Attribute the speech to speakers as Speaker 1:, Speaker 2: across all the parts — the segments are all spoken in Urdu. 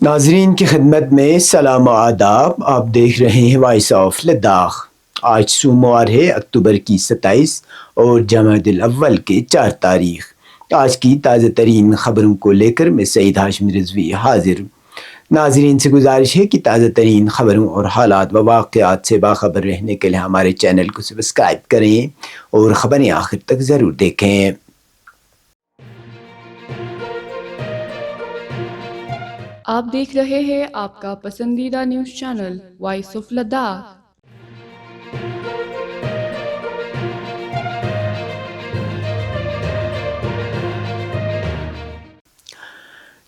Speaker 1: ناظرین کی خدمت میں سلام و آداب. آپ دیکھ رہے ہیں وائس آف لداخ. آج سوموار ہے، اکتوبر کی 27 اور جمادی الاول کے 4 تاریخ. آج کی تازہ ترین خبروں کو لے کر میں سعید ہاشم رضوی حاضر. ناظرین سے گزارش ہے کہ تازہ ترین خبروں اور حالات و واقعات سے باخبر رہنے کے لیے ہمارے چینل کو سبسکرائب کریں اور خبریں آخر تک ضرور دیکھیں.
Speaker 2: آپ دیکھ رہے ہیں آپ کا پسندیدہ news channel voice of Ladakh.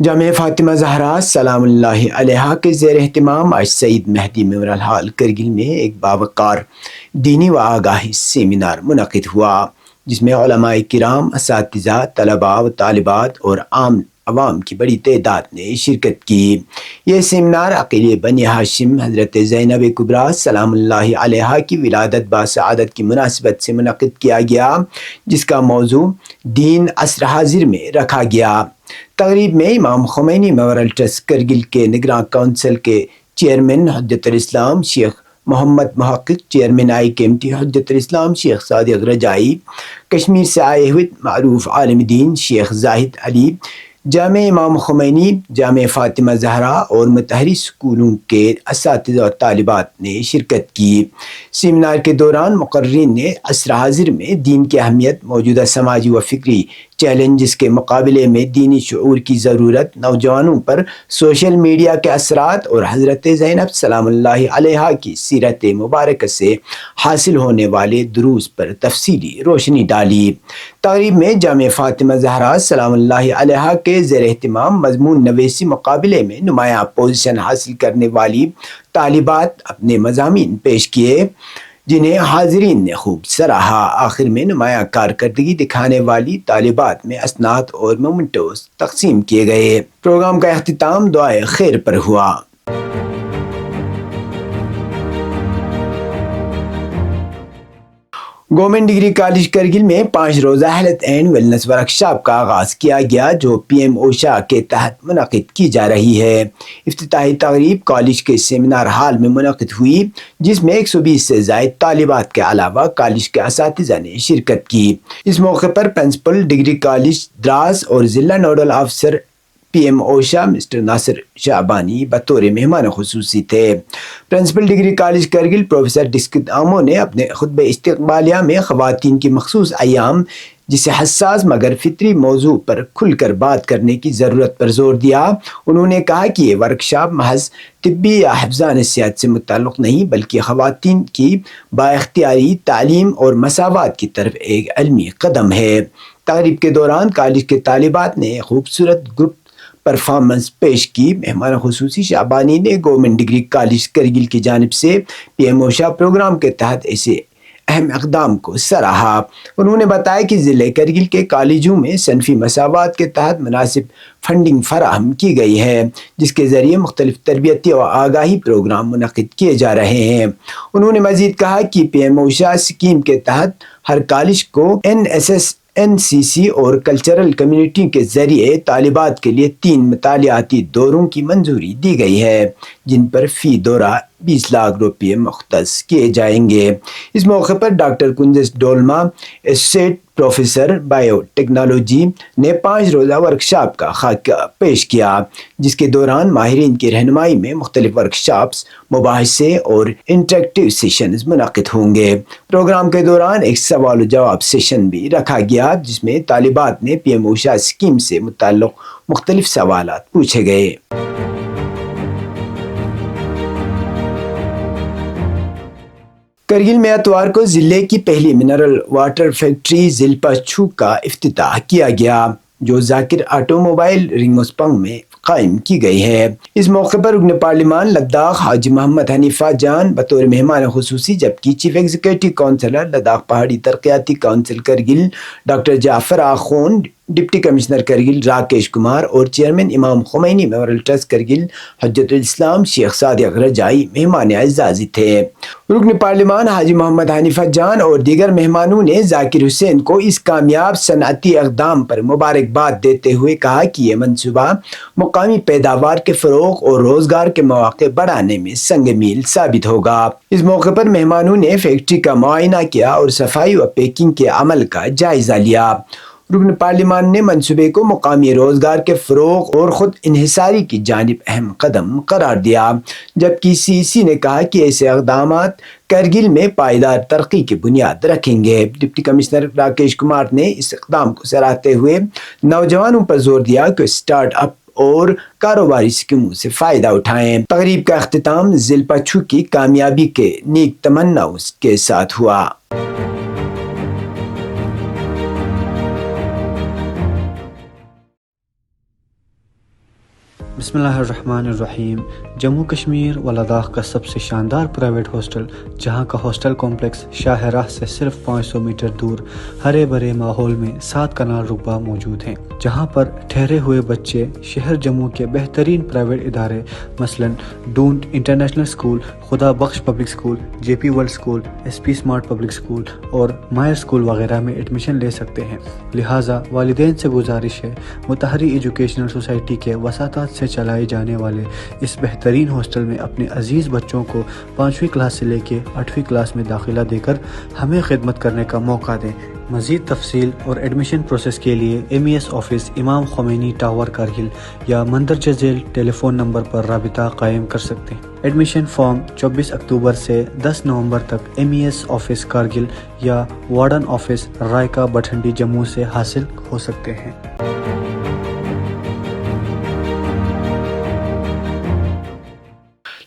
Speaker 1: Jamia Fatima Zahra سلام اللہ علیہا کے زیر اہتمام آج سعید مہدی میموریل ہال کرگل میں ایک باوقار دینی و آگاہی سیمینار منعقد ہوا، جس میں علماء کرام، اساتذہ، طلباء و طالبات اور عوام کی بڑی تعداد نے شرکت کی. یہ سیمینار عقیل بنی ہاشم حضرت زینب کبریٰ سلام اللہ علیہا کی ولادت باسعادت کی مناسبت سے منعقد کیا گیا، جس کا موضوع دین عصر حاضر میں رکھا گیا. تقریب میں امام خمینی میموریل ٹرسٹ کرگل کے نگراں کونسل کے چیئرمین حجت الاسلام شیخ محمد محقق، چیئرمین آئی کمیٹی حجت الاسلام شیخ صادق رجائی، کشمیر سے آئے ہوئے معروف عالم دین شیخ زاہد علی، جامعہ امام خمینی، جامعہ فاطمہ زہرا اور متحری اسکولوں کے اساتذہ اور طالبات نے شرکت کی. سیمینار کے دوران مقررین نے عصر حاضر میں دین کی اہمیت، موجودہ سماجی و فکری چیلنجز کے مقابلے میں دینی شعور کی ضرورت، نوجوانوں پر سوشل میڈیا کے اثرات اور حضرت زینب سلام اللہ علیہا کی سیرت مبارکہ سے حاصل ہونے والے دروس پر تفصیلی روشنی ڈالی. تقریب میں جامعہ فاطمہ زہرا سلام اللہ علیہا کے زیر اہتمام مضمون نویسی مقابلے میں نمایاں پوزیشن حاصل کرنے والی طالبات اپنے مضامین پیش کیے، جنہیں حاضرین نے خوب سراہا. آخر میں نمایاں کارکردگی دکھانے والی طالبات میں اسناد اور مومنٹوز تقسیم کیے گئے. پروگرام کا اختتام دعائے خیر پر ہوا. گورنمنٹ ڈگری کالج کرگل میں 5 روزہ ہیلتھ اینڈ ویلنس ورکشاپ کا آغاز کیا گیا، جو پی ایم اوشا کے تحت منعقد کی جا رہی ہے. افتتاحی تقریب کالج کے سیمینار ہال میں منعقد ہوئی، جس میں 120 سے زائد طالبات کے علاوہ کالج کے اساتذہ نے شرکت کی. اس موقع پر پرنسپل ڈگری کالج دراس اور ضلع نوڈل افسر P M Usha mister Nasir Shabani بطور مہمان خصوصی تھے. Principal degree college Kargil professor Diskit Amo نے اپنے خطبہ استقبالیہ میں خواتین کی مخصوص ایام، جسے حساس مگر فطری موضوع پر کھل کر بات کرنے کی ضرورت پر زور دیا. انہوں نے کہا کہ یہ ورکشاپ محض طبی یا حفظان صحت سے متعلق نہیں، بلکہ خواتین کی بااختیاری تعلیم اور مساوات کی طرف ایک علمی قدم ہے. تقریب کے دوران کالج کے طالبات نے خوبصورت گروپ پرفارمنس پیش کی. مہمان خصوصی شعبانی نے گورنمنٹ ڈگری کالج کرگل کی جانب سے پی ایم اوشا پروگرام کے تحت ایسے اہم اقدام کو سراہا. انہوں نے بتایا کہ ضلع کرگل کے کالجوں میں صنفی مساوات کے تحت مناسب فنڈنگ فراہم کی گئی ہے، جس کے ذریعے مختلف تربیتی و آگاہی پروگرام منعقد کیے جا رہے ہیں. انہوں نے مزید کہا کہ پی ایم اوشا اسکیم کے تحت ہر کالج کو NSS NCC اور کلچرل کمیونٹی کے ذریعے طالبات کے لیے 3 مطالعاتی دوروں کی منظوری دی گئی ہے، جن پر فی دورہ 20 لاکھ روپے مختص کیے جائیں گے. اس موقع پر doctor کنجس Dolma, اسوسیٹ professor bio technology, نے 5 روزہ ورکشاپ کا خاکہ پیش کیا، جس کے دوران ماہرین کی رہنمائی میں مختلف ورکشاپس، مباحثے اور انٹریکٹیو سیشنز منعقد ہوں گے. پروگرام کے دوران ایک سوال و جواب سیشن بھی رکھا گیا، جس میں طالبات نے پی ایم اوشا اسکیم سے متعلق مختلف سوالات پوچھے گئے. کرگل میں اتوار کو ضلع کی پہلی منرل واٹر فیکٹری زلپا چھو کا افتتاح کیا گیا، جو ذاکر آٹو موبائل رنگ مسپنگ میں قائم کی گئی ہے. اس موقع پر رکن پارلیمان لداخ حاجی محمد حنیفہ جان بطور مہمان خصوصی، جبکہ چیف ایگزیکٹو کونسلر لداخ پہاڑی ترقیاتی کونسل کرگل ڈاکٹر جعفر آخون، ڈپٹی کمشنر کرگل راکیش کمار اور چیئرمین امام خمینی میموریل ٹرسٹ کرگل حجت الاسلام شیخ صادق رجائی مہمان اعزازی تھے۔ رکن پارلیمان حاجی محمد حنیفہ جان اور دیگر مہمانوں نے ذاکر حسین کو اس کامیاب صنعتی اقدام پر مبارکباد دیتے ہوئے کہا کہ یہ منصوبہ مقامی پیداوار کے فروغ اور روزگار کے مواقع بڑھانے میں سنگ میل ثابت ہوگا۔ اس موقع پر مہمانوں نے فیکٹری کا معائنہ کیا اور صفائی و پیکنگ کے عمل کا جائزہ لیا۔ رکن پارلیمان نے منصوبے کو مقامی روزگار کے فروغ اور خود انحصاری کی جانب اہم قدم قرار دیا، جبکہ CEC نے کہا کہ ایسے اقدامات کرگل میں پائیدار ترقی کی بنیاد رکھیں گے۔ ڈپٹی کمشنر راکیش کمار نے اس اقدام کو سراہتے ہوئے نوجوانوں پر زور دیا کہ اسٹارٹ اپ اور کاروباری اسکیموں سے فائدہ اٹھائیں۔ تقریب کا اختتام زلپا چھو کی کامیابی کے نیک تمناؤں کے ساتھ ہوا۔
Speaker 3: بسم اللہ الرحمن الرحیم۔ جموں کشمیر و لداخ کا سب سے شاندار پرائیویٹ ہاسٹل، جہاں کا ہاسٹل کمپلیکس شاہ راہ سے صرف 500 میٹر دور ہرے بھرے ماحول میں 7 کنال رقبہ موجود ہیں، جہاں پر ٹھہرے ہوئے بچے شہر جموں کے بہترین پرائیویٹ ادارے مثلاً don't international school, Khuda Bakhsh public school, JP world school, SP smart public school اور مائر اسکول وغیرہ میں ایڈمیشن لے سکتے ہیں۔ لہٰذا والدین سے گزارش ہے متحری ایجوکیشنل سوسائٹی کے وساطات سے چلائے جانے والے اس بہترین ہاسٹل میں اپنے عزیز بچوں کو 5ویں کلاس سے لے کے 8ویں کلاس میں داخلہ دے کر ہمیں خدمت کرنے کا موقع دیں۔ مزید تفصیل اور ایڈمیشن پروسیس کے لیے MES آفس امام خمینی ٹاور کارگل یا مندرجہ ذیل ٹیلی فون نمبر پر رابطہ قائم کر سکتے ہیں۔ ایڈمیشن فارم 24 اکتوبر سے 10 نومبر تک MES آفس کارگل یا وارڈن آفس رائکا بٹھنڈی جموں سے حاصل ہو سکتے ہیں۔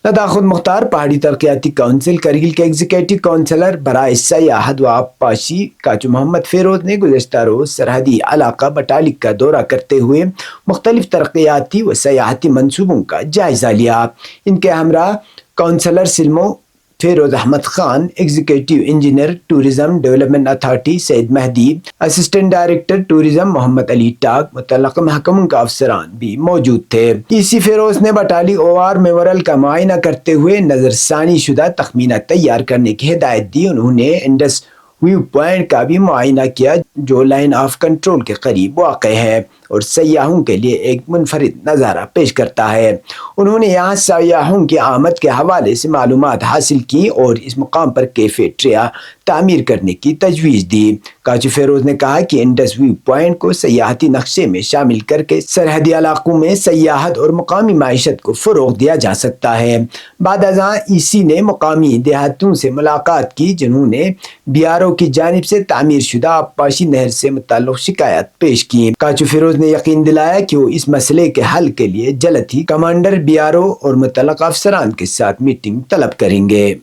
Speaker 1: لداخ خود مختار پہاڑی ترقیاتی کونسل کرگل کے ایگزیکٹو کونسلر برائے سیاحت و آبپاشی کاچو محمد فیروز نے گزشتہ روز سرحدی علاقہ بٹالک کا دورہ کرتے ہوئے مختلف ترقیاتی و سیاحتی منصوبوں کا جائزہ لیا۔ ان کے ہمراہ councillor Salmo Feroz Ahmed Khan, executive engineer tourism development authority Syed Mehdi, assistant director tourism Mohammad Ali Tak, متعلقہ محکموں کا افسران بھی موجود تھے۔ EC فیروز نے بٹالی OR میموریل کا معائنہ کرتے ہوئے نظر ثانی شدہ تخمینہ تیار کرنے کی ہدایت دی۔ انہوں نے انڈس ویو پوائنٹ کا بھی معائنہ کیا جو لائن آف کنٹرول کے قریب واقع ہے اور سیاحوں کے لیے ایک منفرد نظارہ پیش کرتا ہے۔ انہوں نے یہاں سیاحوں کی آمد کے حوالے سے معلومات حاصل کی اور اس مقام پر کیفیٹریا تعمیر کرنے کی تجویز دی۔ کاچو فیروز نے کہا کہ انڈس ویو پوائنٹ کو سیاحتی نقشے میں شامل کر کے سرحدی علاقوں میں سیاحت اور مقامی معیشت کو فروغ دیا جا سکتا ہے۔ بعد ازاں EC نے مقامی دیہاتوں سے ملاقات کی جنہوں نے BRO کی جانب سے تعمیر شدہ آبپاشی نہر سے متعلق شکایات پیش کی۔ کاچو فیروز نے یقین دلایا کہ وہ اس مسئلے کے حل کے لیے جلد ہی کمانڈر BRO اور متعلقہ افسران کے ساتھ میٹنگ طلب کریں گے۔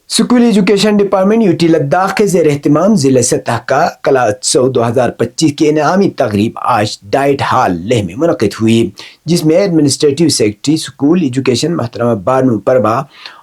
Speaker 1: School education department UT Ladakh کے زیر اہتمام ضلع سطح کا کلا اتسو 2025 کی انعامی تقریب آج ڈائٹ ہال لیہ میں منعقد ہوئی، جس میں ایڈمنسٹریٹو سیکرٹری اسکول ایجوکیشن محترمہ بانو پربا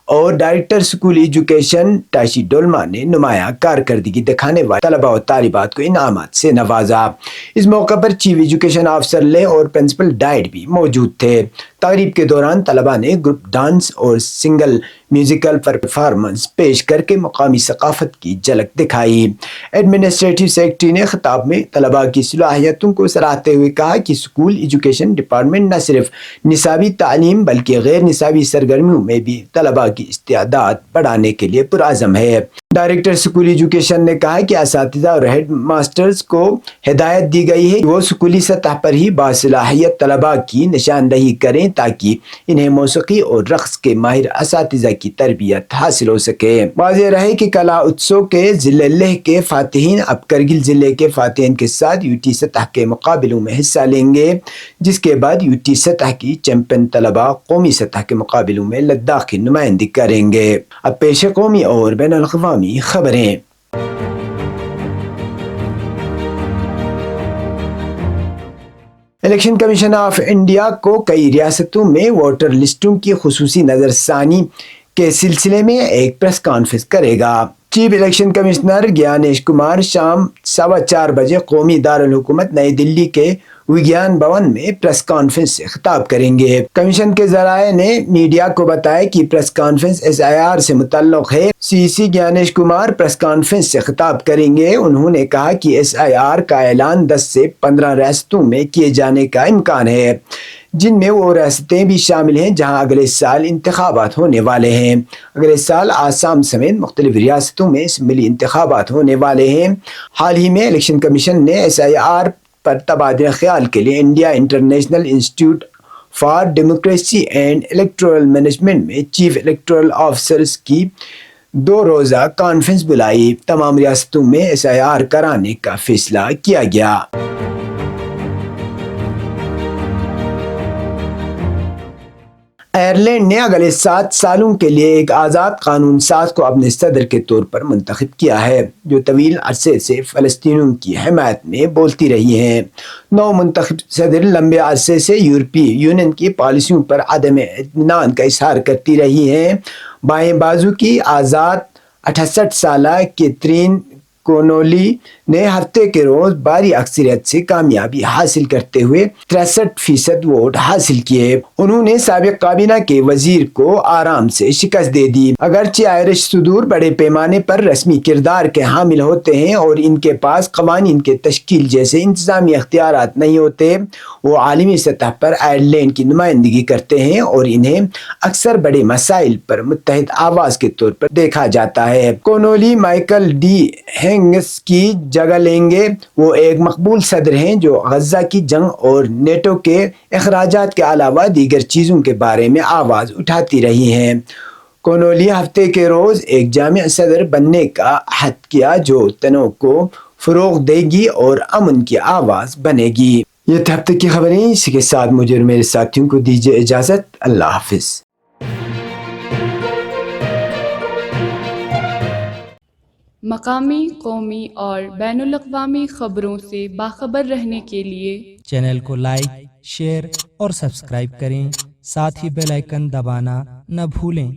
Speaker 1: اور ڈائریکٹر اسکول ایجوکیشن ٹاشی ڈولما نے نمایاں کارکردگی دکھانے والے طلباء و طالبات کو انعامات سے نوازا۔ اس موقع پر چیف ایجوکیشن آفیسر لے اور پرنسپل ڈائٹ بھی موجود تھے۔ تقریب کے دوران طلباء نے گروپ ڈانس اور سنگل میوزیکل پرفارمنس پیش کر کے مقامی ثقافت کی جھلک دکھائی۔ ایڈمنسٹریٹو سیکرٹری نے خطاب میں طلباء کی صلاحیتوں کو سراہتے ہوئے کہا کہ اسکول ایجوکیشن ڈپارٹمنٹ نہ صرف نصابی تعلیم بلکہ غیر نصابی سرگرمیوں میں بھی طلباء کی استعداد بڑھانے کے لیے پرعزم ہے۔ ڈائریکٹر اسکول ایجوکیشن نے کہا کہ اساتذہ اور ہیڈ ماسٹرز کو ہدایت دی گئی ہے کہ وہ اسکولی سطح پر ہی باصلاحیت طلباء کی نشاندہی کریں تاکہ انہیں موسیقی اور رقص کے ماہر اساتذہ کی تربیت حاصل ہو سکے۔ واضح رہے کہ کلا اتسو کے ضلع لیہ کے فاتحین اب کرگل ضلع کے فاتحین کے ساتھ UT سطح کے مقابلوں میں حصہ لیں گے، جس کے بعد UT سطح کی چیمپئن طلباء قومی سطح کے مقابلوں میں لداخ کی نمائندگی کریں گے۔ اب پیش قومی اور بین الاقوامی خبریں۔ الیکشن کمیشن آف انڈیا کو کئی ریاستوں میں ووٹر لسٹوں کی خصوصی نظر ثانی کے سلسلے میں ایک پریس کانفرنس کرے گا۔ چیف الیکشن کمشنر گیانیش کمار شام 4:15 بجے قومی دارالحکومت نئی دلی کے وگیان بھون میں پریس کانفرنس سے خطاب کریں گے۔ کمیشن کے ذرائع نے میڈیا کو بتایا کہ پریس کانفرنس SIR سے متعلق ہے۔ CC گیانیش کمار پریس کانفرنس سے خطاب کریں گے۔ انہوں نے کہا کہ SIR کا اعلان 10 سے 15 ریاستوں میں کیے جانے کا امکان ہے، جن میں وہ ریاستیں بھی شامل ہیں جہاں اگلے سال انتخابات ہونے والے ہیں۔ اگلے سال آسام سمیت مختلف ریاستوں میں اسمبلی انتخابات ہونے والے ہیں۔ حال ہی میں الیکشن کمیشن نے SIR پر تبادلہ خیال کے لیے India international institute for democracy and electoral management میں چیف الیکٹورل آفیسرز کی 2 روزہ کانفرنس بلائی۔ تمام ریاستوں میں SIR کرانے کا فیصلہ کیا گیا۔ آئرلینڈ نے اگلے 7 سالوں کے لیے ایک آزاد قانون ساز کو اپنے صدر کے طور پر منتخب کیا ہے، جو طویل عرصے سے فلسطینیوں کی حمایت میں بولتی رہی ہیں۔ نو منتخب صدر لمبے عرصے سے یورپی یونین کی پالیسیوں پر عدم اطمینان کا اظہار کرتی رہی ہیں۔ بائیں بازو کی آزاد 68 سالہ کیترین کونولی نے ہفتے کے روز بھاری اکثریت سے کامیابی حاصل کرتے ہوئے 63% ووٹ حاصل کیے۔ انہوں نے سابق کابینہ کے وزیر کو آرام سے شکست دے دی۔ اگرچہ آئرش صدور بڑے پیمانے پر رسمی کردار کے حامل ہوتے ہیں اور ان کے پاس قوانین کے تشکیل جیسے انتظامی اختیارات نہیں ہوتے، وہ عالمی سطح پر آئرلینڈ کی نمائندگی کرتے ہیں اور انہیں اکثر بڑے مسائل پر متحد آواز کے طور پر دیکھا جاتا ہے۔ کونولی مائیکل ڈی ہینگس کی جگہ لیں گے۔ وہ ایک مقبول صدر ہیں جو غزہ کی جنگ اور نیٹو کے اخراجات کے علاوہ دیگر چیزوں کے بارے میں آواز اٹھاتی رہی ہیں۔ کونولی ہفتے کے روز ایک جامع صدر بننے کا عہد کیا جو تنوع کو فروغ دے گی اور امن کی آواز بنے گی۔ یہ تھے ہفتے کی خبریں، اسی کے ساتھ مجھے اور میرے ساتھیوں کو دیجیے اجازت۔ اللہ حافظ۔
Speaker 2: مقامی، قومی اور بین الاقوامی خبروں سے باخبر رہنے کے لیے
Speaker 4: چینل کو لائک، شیئر اور سبسکرائب کریں، ساتھ ہی بیل آئیکن دبانا نہ بھولیں۔